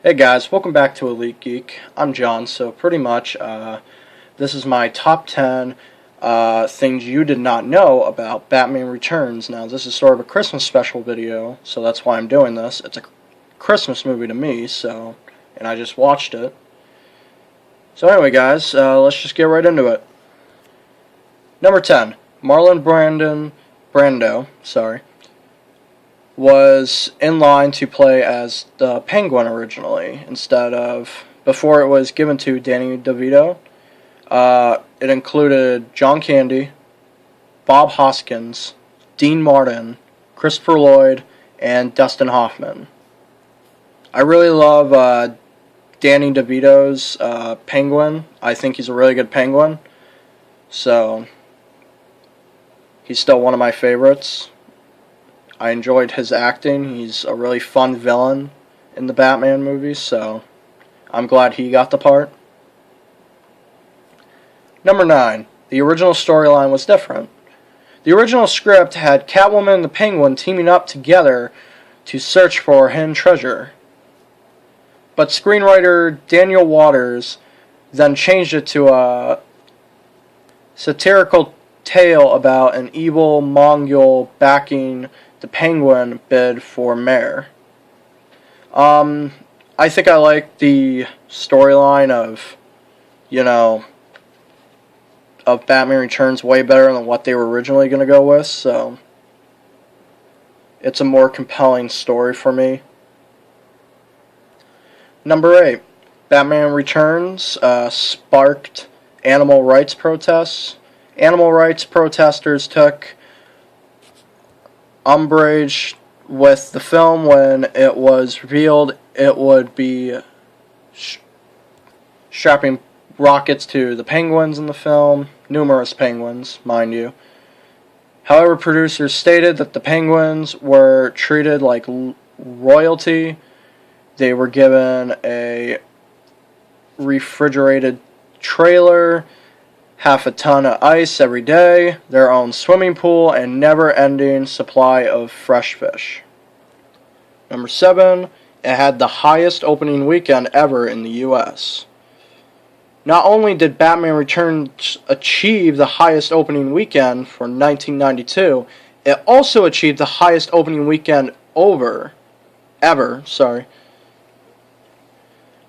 Hey guys, welcome back to Elite Geek. I'm John, so pretty much this is my top 10 things you did not know about Batman Returns. Now, this is sort of a Christmas special video, so that's why I'm doing this. It's a Christmas movie to me, and I just watched it. So anyway guys, let's just get right into it. Number 10, Marlon Brando, was in line to play as the Penguin originally, before it was given to Danny DeVito. It included John Candy, Bob Hoskins, Dean Martin, Christopher Lloyd, and Dustin Hoffman. I really love Danny DeVito's Penguin. I think he's a really good Penguin, so he's still one of my favorites. I enjoyed his acting. He's a really fun villain in the Batman movies, so I'm glad he got the part. Number 9. The original storyline was different. The original script had Catwoman and the Penguin teaming up together to search for a hidden treasure. But screenwriter Daniel Waters then changed it to a satirical tale about an evil Mongol backing the Penguin bid for mayor. I think I like the storyline of Batman Returns way better than what they were originally going to go with, so it's a more compelling story for me. Number 8. Batman Returns sparked animal rights protests. Animal rights protesters took umbrage with the film when it was revealed it would be strapping rockets to the penguins in the film, numerous penguins, mind you. However, producers stated that the penguins were treated like royalty. They were given a refrigerated trailer, half a ton of ice every day, their own swimming pool, and never-ending supply of fresh fish. Number 7, it had the highest opening weekend ever in the U.S. Not only did Batman Returns achieve the highest opening weekend for 1992, it also achieved the highest opening weekend ever.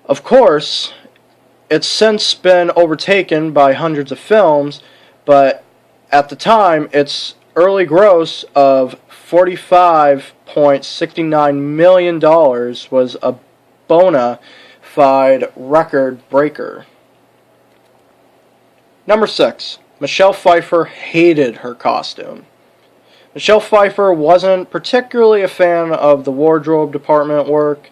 Of course, it's since been overtaken by hundreds of films, but at the time, its early gross of $45.69 million was a bona fide record breaker. Number 6. Michelle Pfeiffer hated her costume. Michelle Pfeiffer wasn't particularly a fan of the wardrobe department work.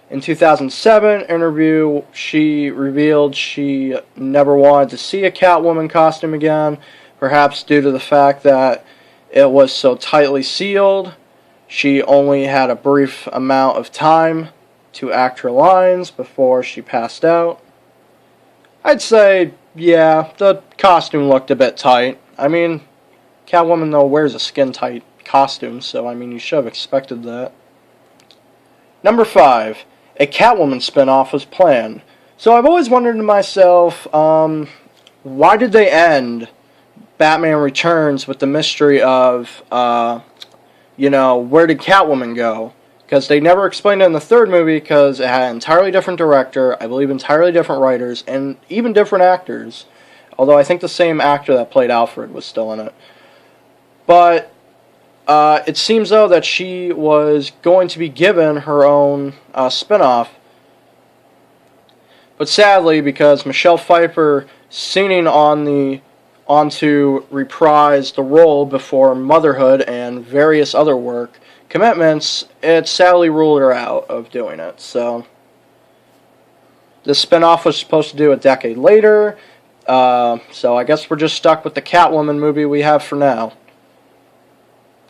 In 2007 interview, she revealed she never wanted to see a Catwoman costume again, perhaps due to the fact that it was so tightly sealed. She only had a brief amount of time to act her lines before she passed out. I'd say, yeah, the costume looked a bit tight. I mean, Catwoman, though, wears a skin-tight costume, so, you should have expected that. Number 5. A Catwoman spin-off was planned. So I've always wondered to myself, why did they end Batman Returns with the mystery of, where did Catwoman go? Because they never explained it in the third movie because it had an entirely different director, I believe entirely different writers, and even different actors. Although I think the same actor that played Alfred was still in it. But it seems, though, that she was going to be given her own spin-off. But sadly, because Michelle Pfeiffer singing on to reprise the role before motherhood and various other work commitments, it sadly ruled her out of doing it. So the spin-off was supposed to do a decade later, so I guess we're just stuck with the Catwoman movie we have for now.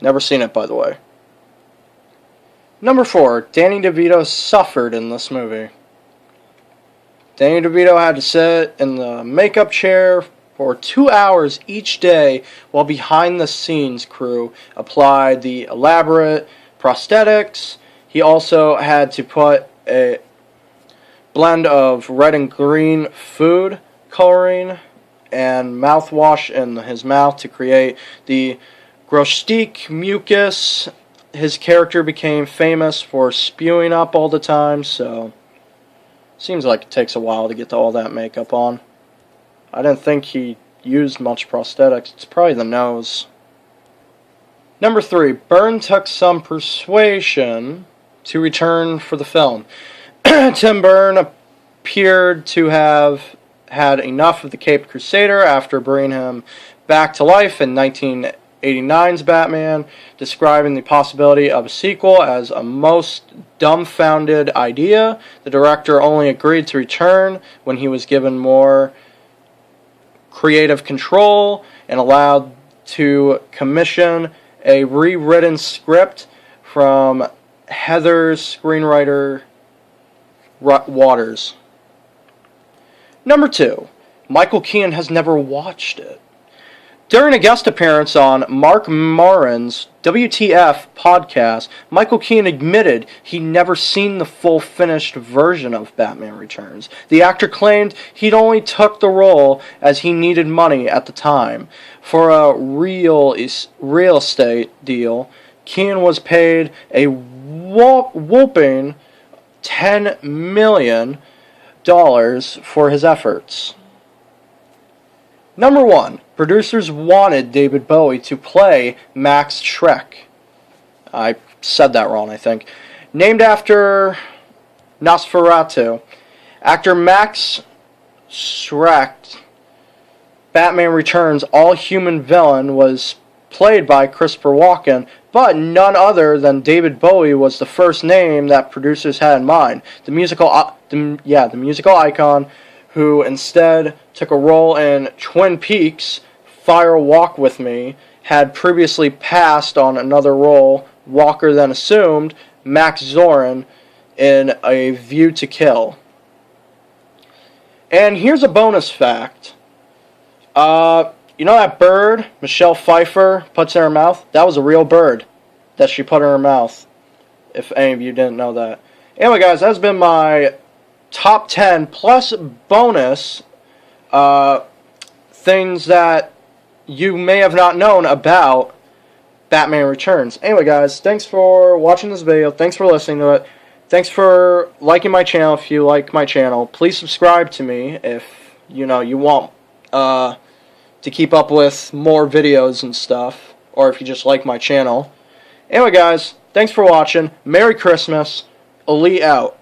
Never seen it, by the way. Number 4. Danny DeVito suffered in this movie. Danny DeVito had to sit in the makeup chair for 2 hours each day while behind-the-scenes crew applied the elaborate prosthetics. He also had to put a blend of red and green food coloring and mouthwash in his mouth to create the grostique mucus. His character became famous for spewing up all the time, so seems like it takes a while to get all that makeup on. I didn't think he used much prosthetics. It's probably the nose. Number 3, Byrne took some persuasion to return for the film. Tim Byrne appeared to have had enough of the Caped Crusader after bringing him back to life in 1989's Batman, describing the possibility of a sequel as a most dumbfounded idea. The director only agreed to return when he was given more creative control and allowed to commission a rewritten script from Heather's screenwriter Waters. Number 2, Michael Keaton has never watched it. During a guest appearance on Mark Maron's WTF podcast, Michael Keaton admitted he'd never seen the full finished version of Batman Returns. The actor claimed he'd only took the role as he needed money at the time. For a real estate deal, Keaton was paid a whopping $10 million for his efforts. Number 1, producers wanted David Bowie to play Max Schreck. I said that wrong, I think. Named after Nosferatu, actor Max Schreck, Batman Returns' all-human villain, was played by Christopher Walken, but none other than David Bowie was the first name that producers had in mind. The musical icon, who instead took a role in Twin Peaks' Fire Walk With Me, had previously passed on another role. Walker then assumed Max Zorin in A View to Kill. And here's a bonus fact. You know that bird Michelle Pfeiffer puts in her mouth? That was a real bird that she put in her mouth, if any of you didn't know that. Anyway, guys, that's been my top 10 plus bonus things that you may have not known about Batman Returns. Anyway, guys, thanks for watching this video. Thanks for listening to it. Thanks for liking my channel if you like my channel. Please subscribe to me if you want to keep up with more videos and stuff, or if you just like my channel. Anyway, guys, thanks for watching. Merry Christmas. Elite out.